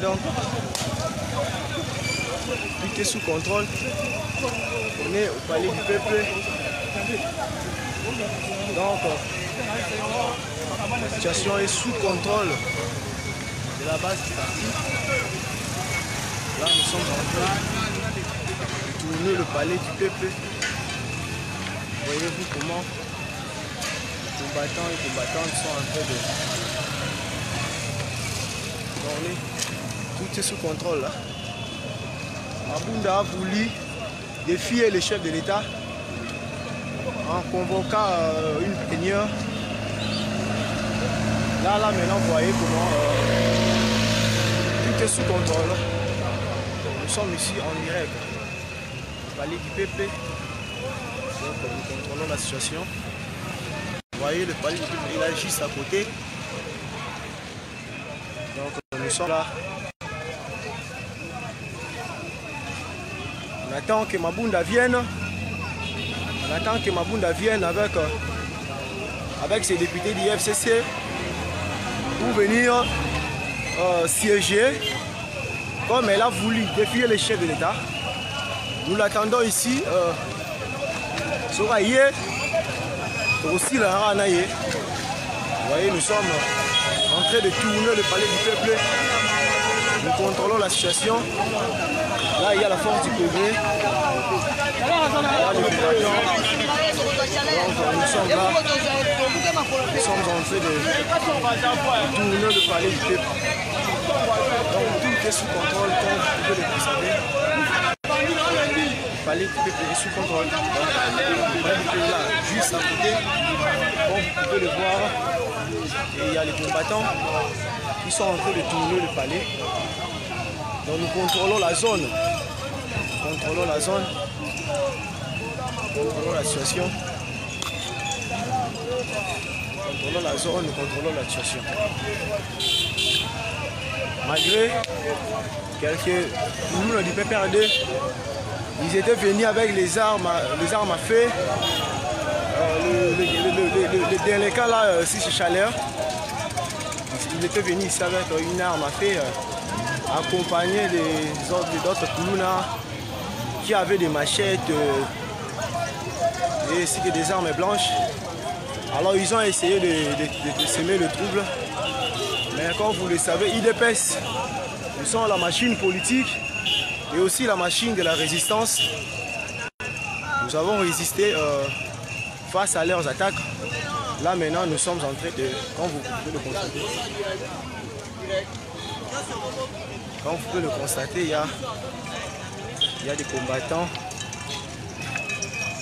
Donc, tout est sous contrôle. On est au palais du peuple. Donc, la situation est sous contrôle de la base du parti. Là, nous sommes en train de tourner le palais du peuple. Voyez-vous comment les combattants et combattantes sont en train de tourner. Tout est sous contrôle là. Mabunda a voulu défier le chef de l'État en convoquant une plénière. Là maintenant vous voyez comment tout est sous contrôle. Nous sommes ici en direct au palais du PP. Donc nous contrôlons la situation. Vous voyez le palais du PP, il est juste à côté. Donc nous sommes là. On attend que Mabunda vienne. On attend que Mabunda vienne avec ses députés du FCC pour venir siéger comme elle a voulu défier le chef de l'État. Nous l'attendons ici. Soraye, aussi la Ranaye. Vous voyez, nous sommes en train de tourner le palais du peuple. Nous contrôlons la situation. Là, il y a la force du PV. Il y a les combattants. Donc, nous sommes là. Nous sommes en train de tourner le palais du peuple. Donc, tout est sous contrôle, comme vous pouvez le constater. Le palais du peuple est sous contrôle. Donc, le palais du peuple là, juste à côté. Comme vous pouvez le voir. Et il y a les combattants qui sont en train de tourner le palais. Donc nous contrôlons la zone. Nous contrôlons la zone. Nous contrôlons la situation. Nous contrôlons la zone, nous contrôlons la situation. Malgré quelques nous du PPRD, ils étaient venus avec les armes à feu. Le dernier cas là, si c'est Chaleur, ils étaient venus ici avec une arme à feu. Accompagné d'autres Koulouna qui avaient des machettes et ainsi que des armes blanches. Alors ils ont essayé de semer le trouble. Mais comme vous le savez, IDPS, nous sommes la machine politique et aussi la machine de la résistance. Nous avons résisté face à leurs attaques. Là maintenant nous sommes en train de, comme vous pouvez le constater. Comme vous pouvez le constater, il y a des combattants.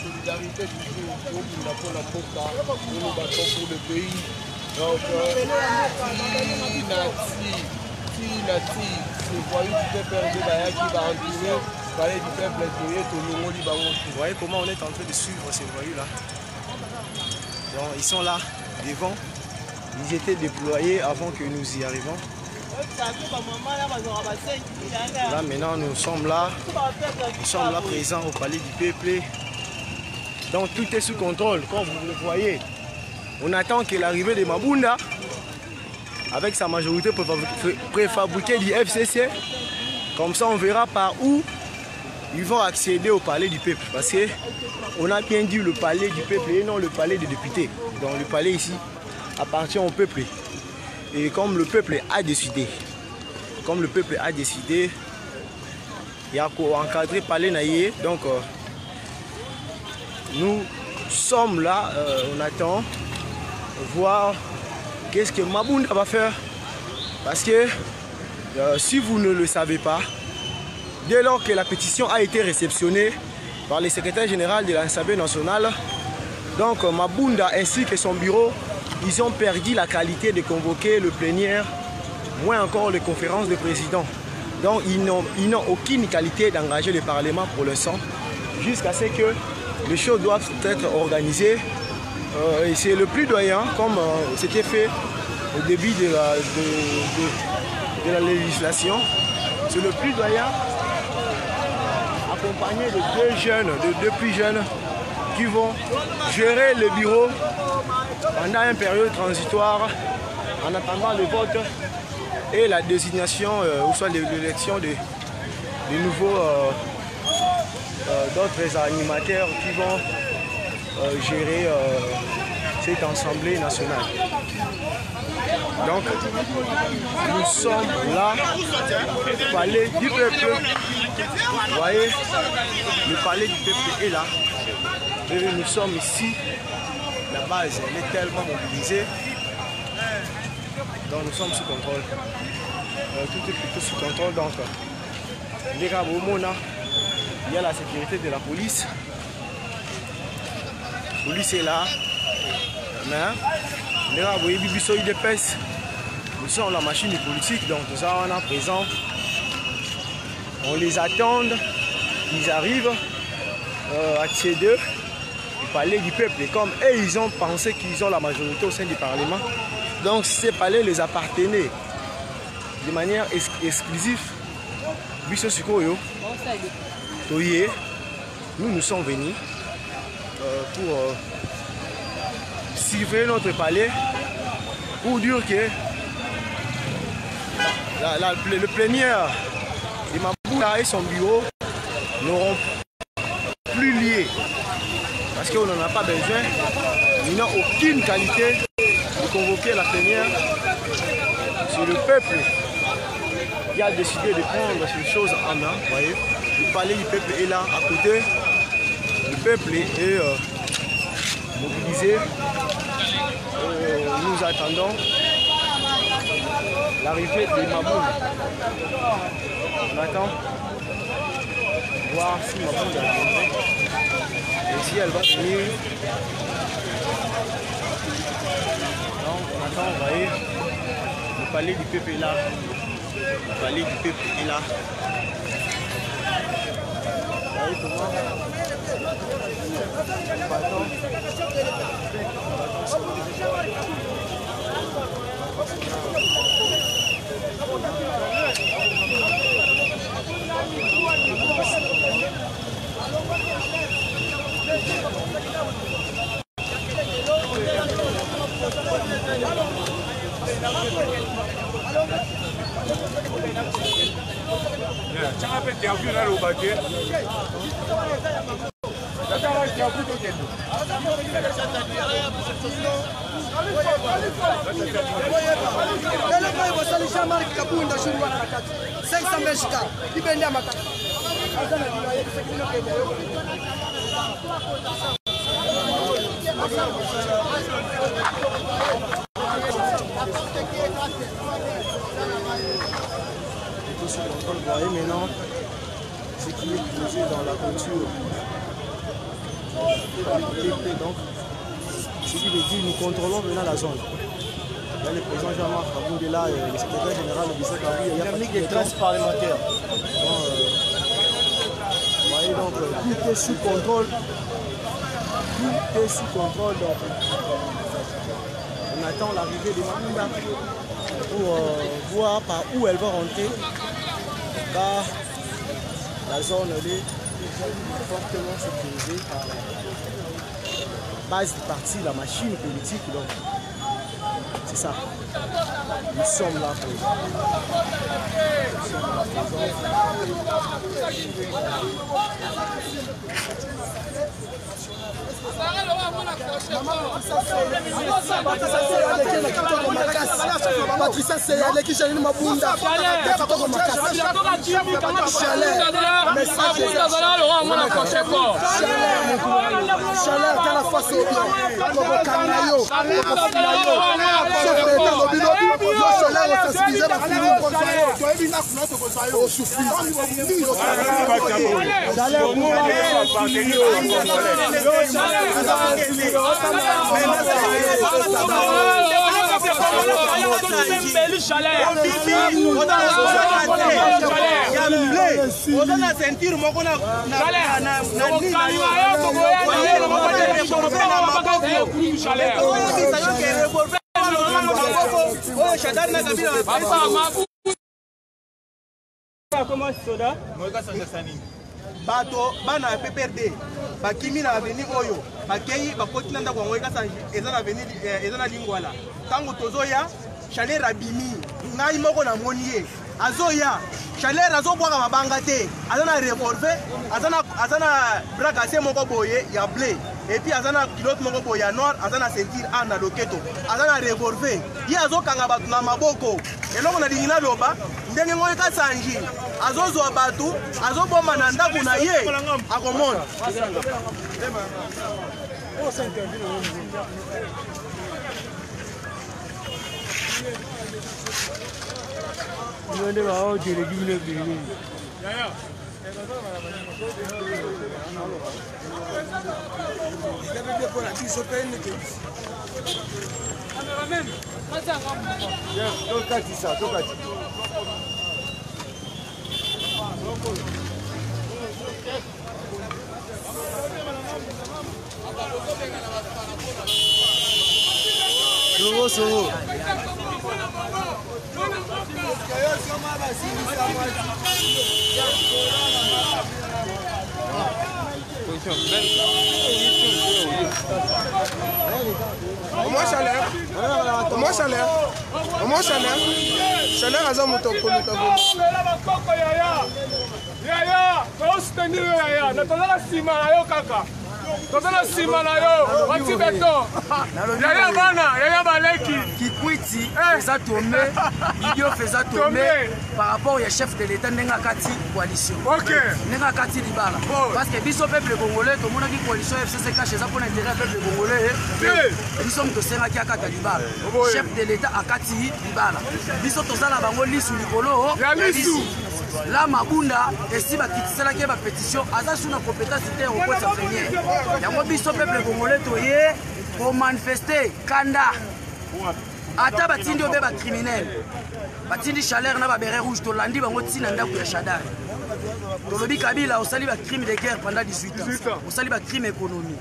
Solidarité toujours, nous battons pour le pays. Donc, le voyou du PPRD qui va entourer, parler du peuple intérieur, vous voyez comment on est en train de suivre ces voyous-là. Donc, ils sont là, devant. Ils étaient déployés avant que nous y arrivions. Là maintenant nous sommes là présents au palais du peuple. Donc tout est sous contrôle, comme vous le voyez. On attend que l'arrivée de Mabunda avec sa majorité préfabriquée du FCC. Comme ça on verra par où ils vont accéder au palais du peuple. Parce qu'on a bien dit le palais du peuple et non le palais des députés. Donc le palais ici appartient au peuple. Et comme le peuple a décidé, il y a encadré par les naïers. Donc nous sommes là, on attend voir qu'est-ce que Mabunda va faire. Parce que si vous ne le savez pas, dès lors que la pétition a été réceptionnée par le secrétaire général de l'Assemblée nationale, donc Mabunda ainsi que son bureau, ils ont perdu la qualité de convoquer le plénière, moins encore les conférences de présidents. Donc ils n'ont aucune qualité d'engager le Parlement pour l'instant, jusqu'à ce que les choses doivent être organisées. Et c'est le plaidoyen, comme c'était fait au début de la législation, c'est le plaidoyen accompagné de deux plus jeunes qui vont gérer le bureau pendant une période transitoire en attendant le vote et la désignation ou soit l'élection de nouveaux d'autres animateurs qui vont gérer cette assemblée nationale. Donc nous sommes là, le palais du peuple. Vous voyez, le palais du peuple est là. Et nous sommes ici. La base elle est tellement mobilisée. Donc nous sommes sous contrôle. Tout est plutôt sous contrôle. Donc les Rabomona, il y a la sécurité de la police. La police est là. Mais les Rabois Bibiso IDPS, nous sommes la machine politique, donc nous sommes en présent. On les attend, ils arrivent à T2, le palais du peuple. Et comme eux, ils ont pensé qu'ils ont la majorité au sein du Parlement, donc ces palais les appartenaient de manière exclusive. Biso Sukoyo, Toye, nous sommes venus pour civrer notre palais, pour dire que le plénière de Mabounda et son bureau n'auront plus lié. Parce qu'on n'en a pas besoin, ils n'ont aucune qualité de convoquer la plénière. C'est le peuple qui a décidé de prendre ces choses en main. Voyez, le palais du peuple est là à côté. Le peuple est mobilisé. Nous attendons l'arrivée de Mabounda. On attend voir si Mabounda viendrait et si elle va venir. Donc on attend, vous voyez, le palais du peuple est là. Le palais du peuple est là. Vous voyez comment on attend. Vous voyez maintenant ce qui est posé dans la culture. Donc, ce qui veut dire nous contrôlons maintenant la zone. Il y a le président Jean-Marc Kaboundela et le secrétaire général de Bissaka. Il y a des classes parlementaires. Vous voyez donc, tout est sous contrôle. Tout est sous contrôle. Donc, on attend l'arrivée de Mabounda pour voir par où elle va rentrer. Car la zone est fortement sécurisée par la base du parti, la machine politique. Donc, c'est ça. Nous sommes là pour Patricia Seyale qui jalini Mabounda chaleur dans la face au bien bato bana PPRD bakimi na avenir oyo bakei bakoti nanda kwa ngoika sanji eza na avenir eza na lingwala tango tozoya Chaleur abimi ngai moko na moni ye azoya Chaleur azobwaka mabanga te azana revolver azana brakase moko boye ya bleu et puis azana kilote moko boye ya noir azana ceinture na loketo azana revolver ye azokanga bato na maboko eloko na lingina loba ndenge ngoika sanji azozwa bato azoboma na ndako na ye akomona Chaleur aza moto koluka yaya soutenir yaya natozala nsima na yo kaka tozala nsima na yo wati beto yaya bana yaya baleki Kikwiti eza tombe Idiof eza tombe par rapport au chef de l'état ndenge akati coalition ndenge akati libala parce que biso peuple congolais tomonaki coalition FCC cache eza mpona intérêt peuple congolais biso tosengaki akata libala chef de l'état akati libala biso tozala bango lisu likolo ya lisu la mabunda esi bakitiselaki ba pétition aza sous na compétence te okotsa première yango biso peuple congolais toye pour manifester kanda ata batindi obe ba criminel batindi Chaleur na ba beret rouge tolandi bango tina ndako ya Shadar tolobi Kabila osali ba crime de guerre pendant 18 ans osali ba crime économique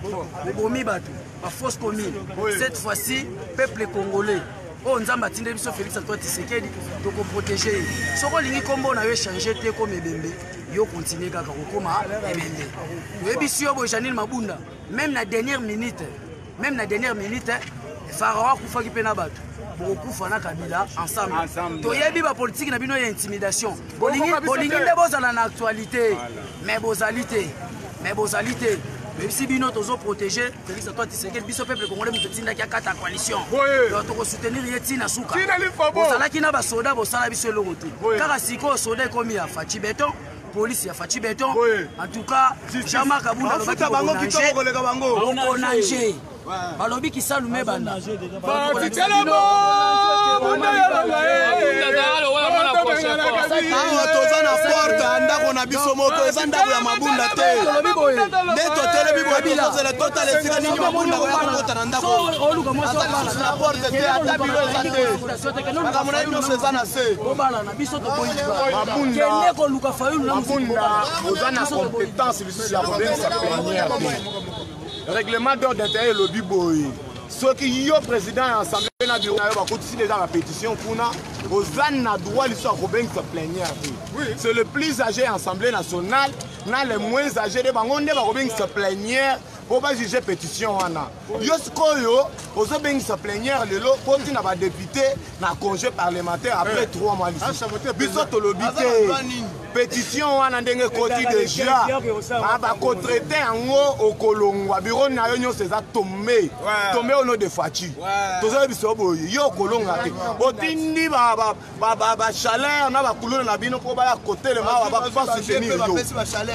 obomi bato ba fausse commune cette fois-ci peuple congolais oh nzamba atinde biso Félix Antoine Tshisekedi toko protéger soko lingi kombo na yo changer te comme ebembe yo continuer kaka kokoma ebembe yebisi yo bo Janine Mabunda même na dernière minute Pharaon kufaki pe na bato bokufa na Kabila ensemble toyebi ba politique na bino ya intimidation bolingi nde bozala na actualité mais bozalité même si bino tozo protéger Félix Antoine Tshisekedi biso peuple congolais mutotinda ki akata coalition to ko soutenir ye na suka bozalaki na ba soda bosala biso eloko te kaka siko soda ekomi ya Fachi Beton police ya Fachi Beton en tout cas Jean-Marc Kabunda lobaki onanger balobi kisalume banda toza na porte ndako na biso moko eza ndako ya mabunda te nde totelebi boyebila total esika nini mabunda koyakokota na ndako na porte te ata biro eza te makambo na nyonso eza na se mabunda oza na compétence lisusu ya kobengisa plénière te règlement d'ordre intérieur elobi boye soki yo président ya assemblée na bureau na yo bakotisi déjà la pétition kuna oza na droit lisusu ya kobengisa plénière te c'est le plus âgé ya assemblée nationale na le moins âgé de bango nde bakobengisa plénière po bajuge pétition wana yo sikoyo ozobengisa plénière lelo po ntina badépute na congé parlementaire après 3 mois lisusu biso tolobi te pétition wana ndenge ekoti déjà bakotraite yango okolongwa biro na yo nyonso eza tombe au nom de Fachi tozoyebi biso boye yo okolonga te otindi Chaleur na bakuluna na bino mpo baya kotelema bafa soutenir yo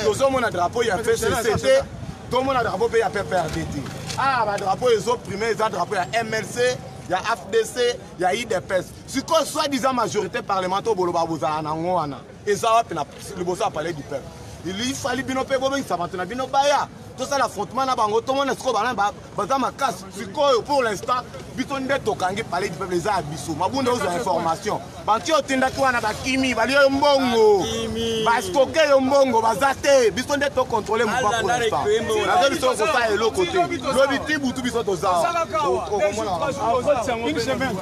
tozomona drapeau ya FCC te tomona drapeau mpe ya PPRD te badrapeau ezoprimé eza drapeau ya MLC ya FDC ya IDPS sikoyo soi-disant majorité parlementaire boloba bozala nango wana eza wapi na liboso ya palais du peuple il fali bino mpe bobengisa bato na bino baya tosala affrontement na bango tomona sikoyo bana baza makasi sikoyo pour l'instant biso nde tokangi palais du peuple eza ya biso mabunda ozwa information banti otindaki wana bakimi bali yo mbongo bastoke yo mbongo baza te biso nde tocontrôle mouvement pour l'instant nazo biso kosala eloko te lobi ti butu biso toza une semaine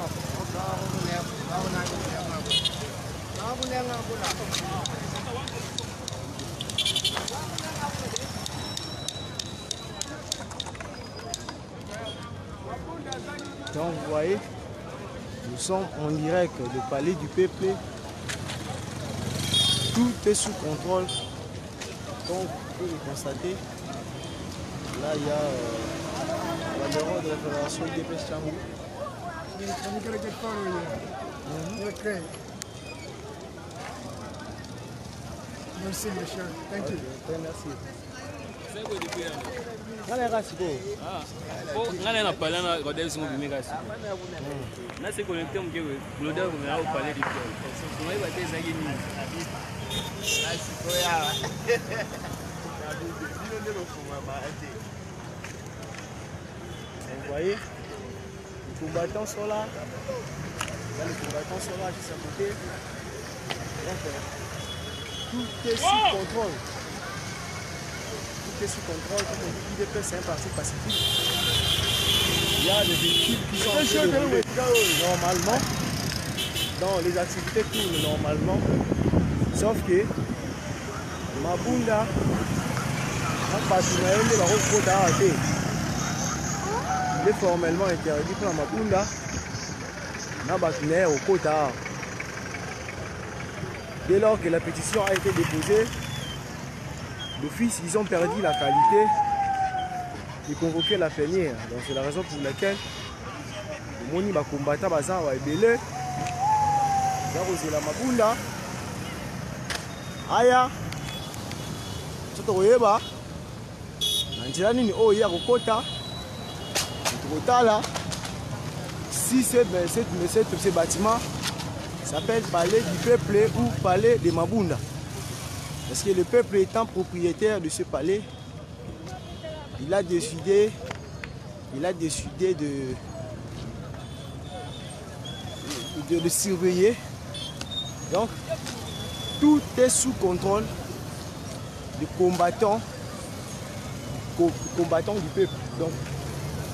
Donc vous voyez, nous sommes en direct du palais du peuple. Tout est sous contrôle. Comme vous pouvez le constater, là il y a la bureau de la Fédération IDPS Tchangou. Merci, monsieur. Thank you. Merci. ngale na pala na rodel simo bimeka si na se connecter mke glodel ko na parler du cœur so mai ba te sa gini Vous voyez, les combattants sont là. Là, les combattants sont là juste à côté. Donc, tout est sous contrôle. Tout est sous contrôle. Comme on dit, l'IDPS c'est un parti pacifique. Il y a des véhicules qui sont en train de rouler normalement. Donc, les activités tournent normalement. Sauf que Mabunda, on passe sur la il est formellement interdit pour la Mabunda au quota. Dès lors que la pétition a été déposée, d'office, ils ont perdu la qualité de convoquer la plénière. Donc c'est la raison pour laquelle le moni va combattre Bazar ou Ebele. C'est la Mabunda. Aya. C'est Oyeba. Nantilani ni Oya Kokota. Si ce bâtiment s'appelle Palais du Peuple ou Palais de Mabunda. Parce que le peuple étant propriétaire de ce palais, il a décidé de le surveiller. Donc, tout est sous contrôle des combattants du peuple. Donc,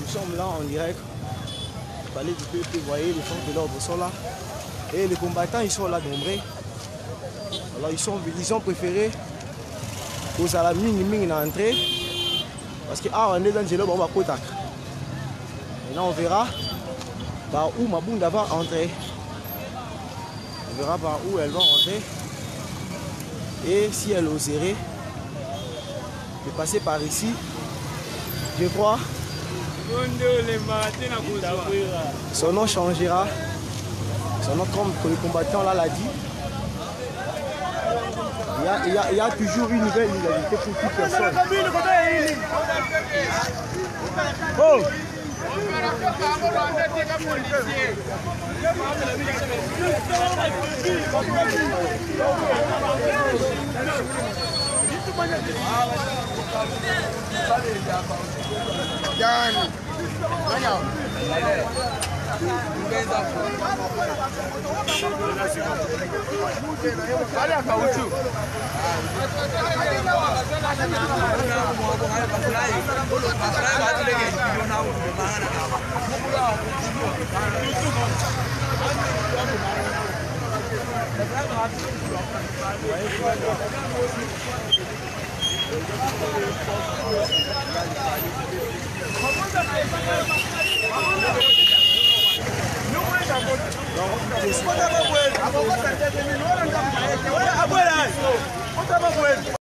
nous sommes là en direct au palais du peuple. Vous voyez, les forces de l'ordre sont là. Et les combattants, ils sont là nombreux. Alors, ils ont préféré aux alamines d'entrer. Parce que on est dans le on va Kotak. Maintenant, on verra par où Mabunda va entrer. On verra par où elle va entrer. Et si elle oserait de passer par ici, je crois son nom changera. Son nom, comme le combattant là l'a dit, il y a toujours une nouvelle inégalité pour toute personne. Oh!